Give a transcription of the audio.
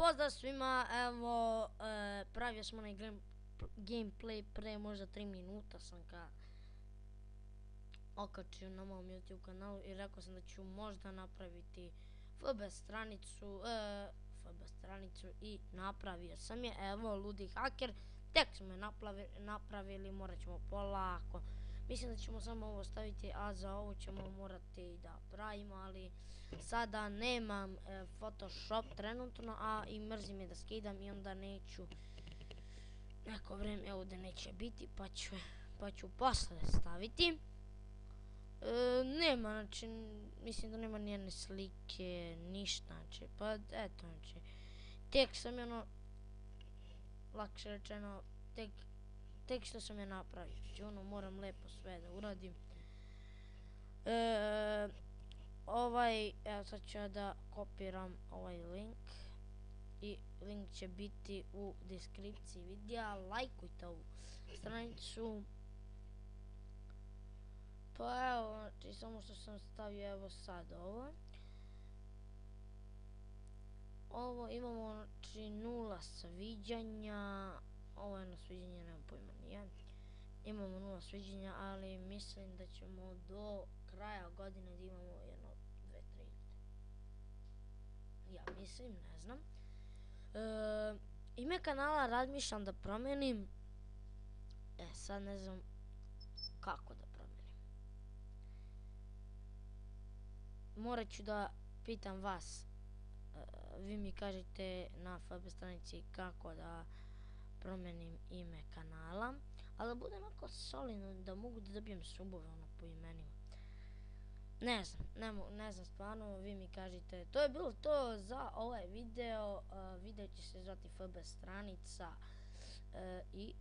Pozdrav svima, evo, pravio sam onaj gameplay pre možda 3 minuta sam ga okačio na mom YouTube kanalu i rekao sam da ću možda napraviti FB stranicu i napravio sam je, evo, Ludi Haker, tek smo je napravili, morat ćemo polako. Mislim da ćemo samo ovo staviti, a za ovo ćemo morati da pravimo, ali sada nemam Photoshop trenutno, a i mrzim je da skidam i onda neću neko vreme ovdje neće biti, pa ću posle staviti. Nema, znači, mislim da nema nijedne slike, ništa, znači, pa eto, znači, tek sam je lakše rečeno, tek što sam je napravio, znači, moram lepo sve da uradim. Evo sad ću ja da kopiram ovaj link i link će biti u deskripciji videa, lajkujte ovu stranicu. Pa evo, znači samo što sam stavio, evo sad ovo imamo, znači 0 sviđanja, ovo jedno sviđanje, nemam pojma nije, imamo 0 sviđanja, ali mislim da ćemo do kraja godine da imamo jedno 2-3 ja mislim, ne znam. Ime kanala razmišljam da promenim, sad ne znam kako da promenim. Morat ću da pitam vas, vi mi kažete na FB stranici kako da promenim ime kanala, ali da bude onako solidno da mogu da dobijem subove po imenima. Ne znam stvarno, vi mi kažete. To je bilo to za ovaj video, video će se zvati FB stranica i